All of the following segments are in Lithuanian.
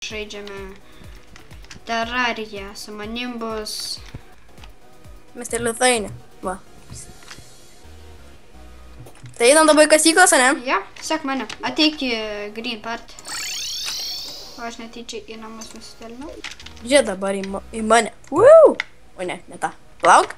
Žaidžiame Terrariją, su manim bus... Mr. Lithuania. Va. Tai einam dabar į kasyklas, ne? Ja, sek mane, ateik į Green Part. O aš netyčiai į namus nusitelmiau. Žiūrė dabar į mane. Woo! O ne, ne tą. Plauk.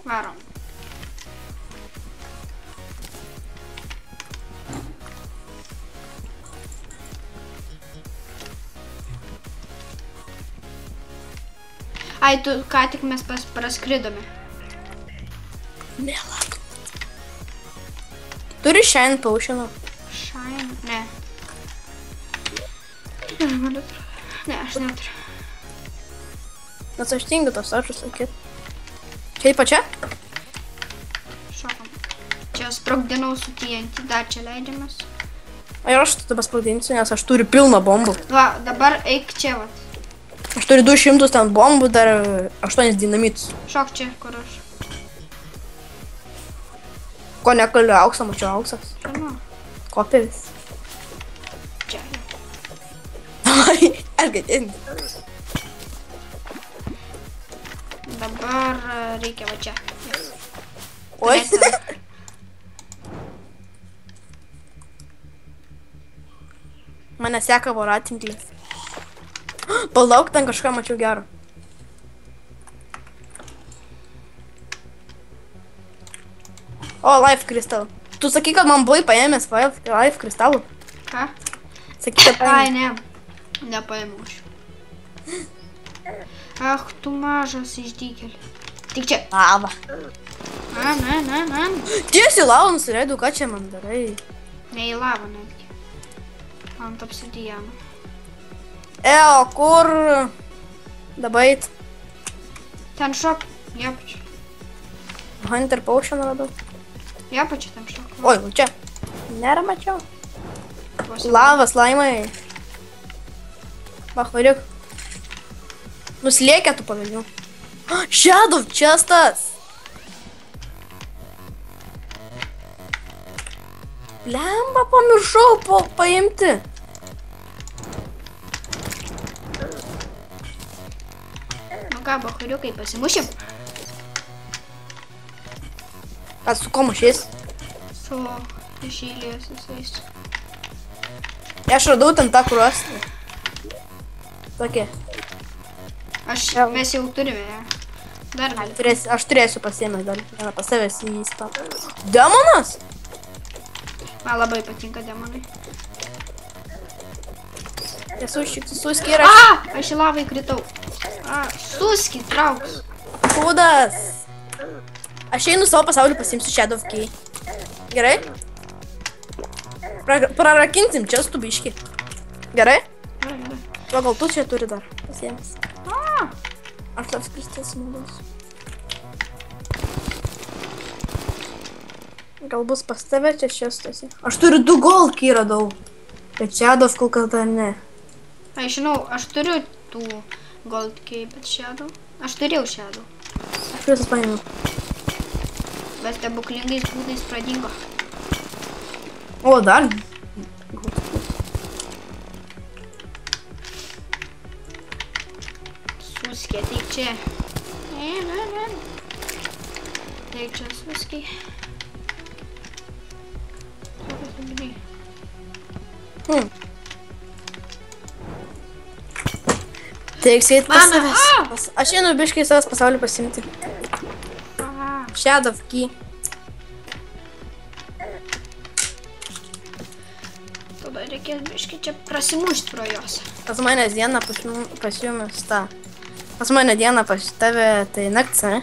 Varom. Ai, tu ką tik mes praskridome. Melak. Turi Shine Potion'ą. Shine? Ne. Ne, aš neturiu. Nes aš tingiu tos ašus sakyt. Čia į pačią? Šokom. Čia sprogdinau su TNT, dar čia leidžiamas. O ir aš tada paspaudinsiu, nes aš turiu pilną bombų. Va, dabar eik čia, vat. Aš turiu 200 ten bombų, dar 8 dinamitus. Šok čia, kur aš. Ko nekaliu auksą, mačiau auksas. Čia nu. Koperis. Čia. Ai, aš gadinti. Dabar reikia va čia. Oi. Mane seka voratinklis. Palauk, ten kažką mačiau gero. O, Life Crystal. Tu sakai, kad man buvai paėmęs Life Crystalų? Ką? Sakai, kad Ai, paėmė. ne. Nepaėmiau aš. Ach, tu mažas išdykėlį. Tik čia. Lava. Na. Tiesiai lavą nusileidau, ką čia man darai? Ne į lavą netgi. Ant obsidiano. O kur? Dabar eit. Ten šok. Japačia. Hunter Potion radau. Japačia ten šok. Oi, va čia. Nėra mačiau. Lavas, laimai. Varyk. Nuslėkė tų pavinių. Shadow chestas. Lemba, pamiršau paimti. Nu ką, bachariukai, pasimušim. Kas su ko mušės? Su išėlės visais. Aš radau ten tą krosnį. Tokie. Mes jau turime, ja. Dar gali. Aš turėsiu pasiėmęs dar. Vieną pas savęs į spam. Demonas? Man labai patinka demonai. Esu suskira. Aš į lavą įkritau. Suski, trauks. Kūdas. Aš einu savo pasaulį pasiimsiu Shadow Key. Gerai? Prarakinsim čia stubiškį. Gerai? Gerai. O gal tu čia turi dar pasiėmęs? Aš tas kristės smūdus. Gal bus pas tave čia šestosi. Aš turiu 2 gold key radau. Bet Shadow kol kas dar ne. Aš žinau, aš turiu tų gold key, bet Shadow. Aš turėjau Shadow. Aš visas paėmiau. Bet stebuklingais būdais pradingo. O, dar? Suskė, teik čia. Ne. Teik čia suskė. Teiksėt pas savęs. Aš einu biškai savęs pasaulį pasimti. Shadow Key. Tada reikės biškai čia prasimušti pro jos. Pas mane dieną pas jumis tą. Pas mane dieną pas tave tai naktis, ne?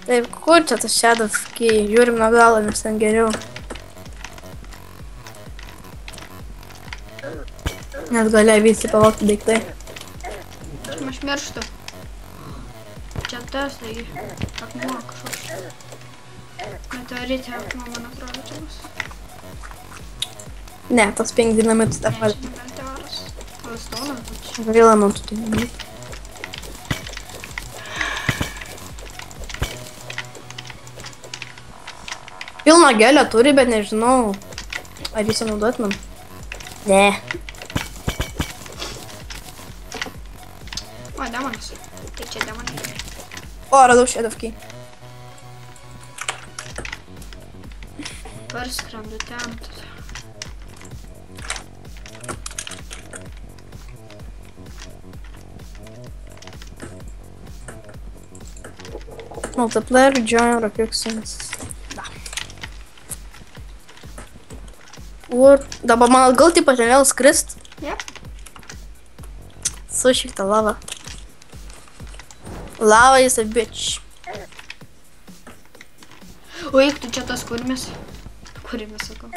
Taip, kur čia tas Shadow Key? Žiūrim nuo galo, nes ten geriau. Net galia visi pavokti daiktai. Aš mirštu. Čia tas, tai akmuo kažkoks. Meteorite akmuo, man atrodo, čia bus. Ne, tas 5 dinamitus dar pali. Meteoras. O stonas būtų. Gaila man tu tai negali. Pilną gėlę turi, bet nežinau. Ar jūs naudot man? Ne. O, demonas. Tai čia demonai. O, radau Shadow Key. Parskrendu ten. Multiplayer join Rocket Sense. Da. Dabar man gal tipo ten vėl skrist. Yep. Su šitą lavą. Lava is a bitch. O, eik tu čia tas kurmis. Kurmis, sakau.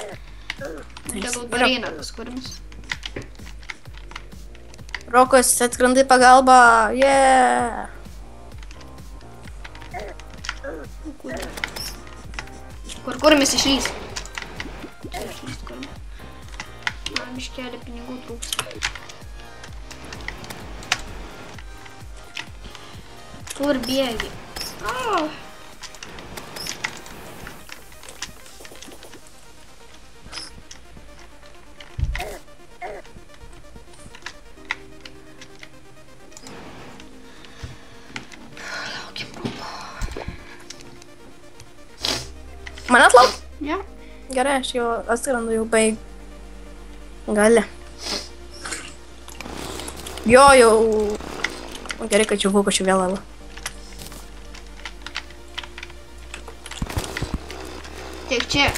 Tegul pareina tas kurmis. Rokas atskrenda į pagalbą. Yeah. Kur kurmis išlys? Čia išlys kurmis. Man biškelį pinigų trūksta. Kur bėgi? Oh. Man atlauk? Ja. Gerai, aš jau atskrendu jau baig. Gali. Jo, jau. Gerai, kad čia buvo vėl lava. Tiek čia.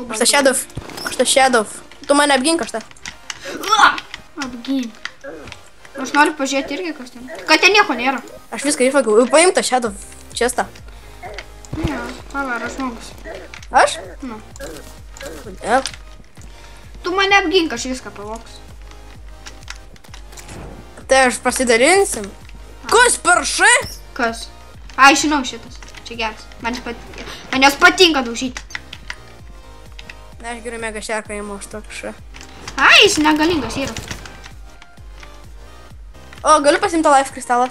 Aš tą Shadow. Tu mane apgink aš tą. Apgink. Aš noriu pažiūrėti irgi, kas ten. Kad ten nieko nėra. Aš viską išvagiau. Paim tą Shadow čestą. Ne, pavaro žmogus. Aš? Nu. Kodėl? Tu mane apgink, aš viską pavoksiu. Tai aš pasidalinsim. Kas peršai? Kas? Ai, žinau šitas. Čia geras. Manęs patinka daužyti. Ne, aš geriau mega šerką įmu už tokį šą. Ai, jis negalingas yra. O, galiu pasimti life kristalą.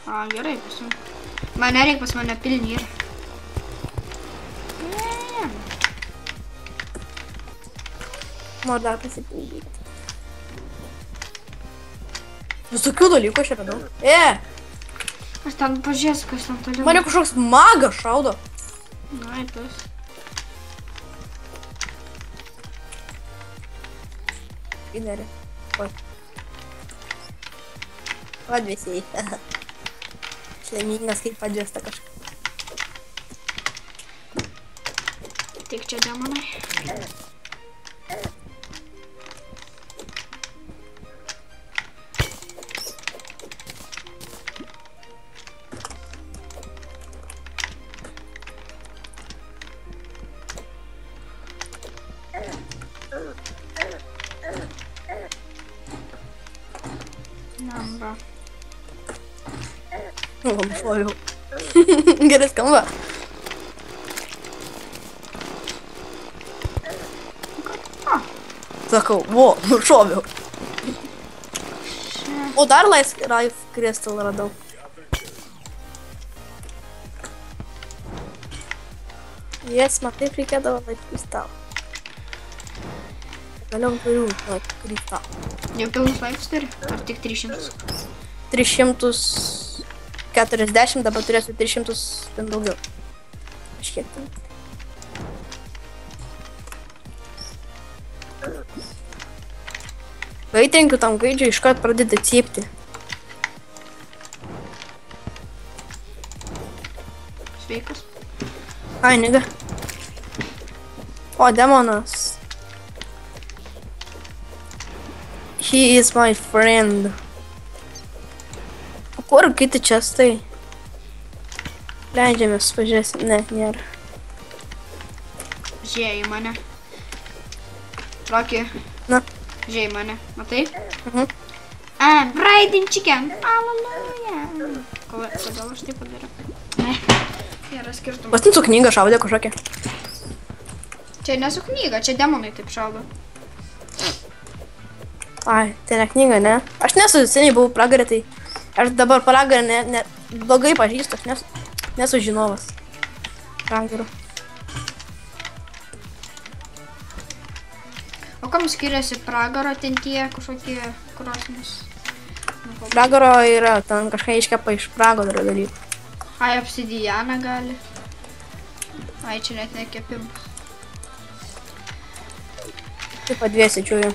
A, gerai, pasim. Man nereik, pas mane pilni yra. Noriu dar pasipildyti. Visokių dalykų aš radau. Aš ten pažiūrėsiu, kas ten toliau. Mane kažkoks magas šaudo. Ai, tas. Įdarė. Oi. Padvėsiai. Šleimingas kaip padvėsta kažką. Tik čia demonai. Namba. Nušoviau. Gerai skamba. Sakau, vo, nušoviau. O dar life crystal radau. Jes, man taip reikėdavo life crystal. Galiau turiu life crystal. Jau pilnus laipus turi? Ar tik 300? 340, dabar turėsiu 300 ten daugiau. Aš kiek ten. Vaitrinkiu tam gaidžiui iškart pradeda cypti. Sveikas. Ai, nega. O, demonas. He is my friend. O kur kiti čestai? Leidžiamės, pažiūrėsim. Ne, nėra. Žiūrėjai mane. Rocky. Na. Žiūrėjai mane. Matai? Mhm. Fried chicken. Alleluja. Kodėl aš taip padariau? Ne. Yra skirtumas. Pas ten su knyga šaudė kažkokia. Čia nesu knyga, čia demonai taip šaudo. Ai, tai ne knyga, ne? Aš nesu seniai buvau pragarė, tai aš dabar pragarę blogai pažįstu, aš nesu žinovas. pragaro. O kam skiriasi pragaro ten tie kažkokie krosnis? Pragaro yra, ten kažką iškepa iš pragaro dalykų. Ai, obsidianą gali. Ai, čia net nekepimas. Taip pat dviesi čiūju.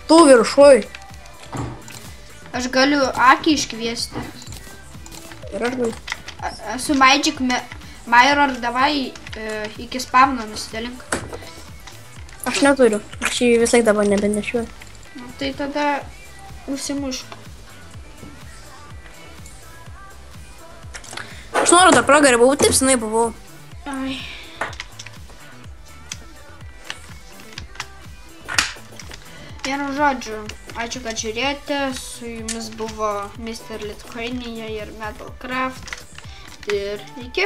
Tu viršuj. Aš galiu akį iškviesti. Ir aš galiu. Esu Magic Mirror, davai iki spawno nusidėlink. Aš neturiu. Aš jį visai dabar nebenešiuoju. Nu, tai tada užsimušk. Aš noriu dar pragarį buvau, taip senai buvau. Ai. Vienu žodžiu, ačiū, kad žiūrėjote. Su jumis buvo Mr. Lithuania ir Metalcraft. Ir iki.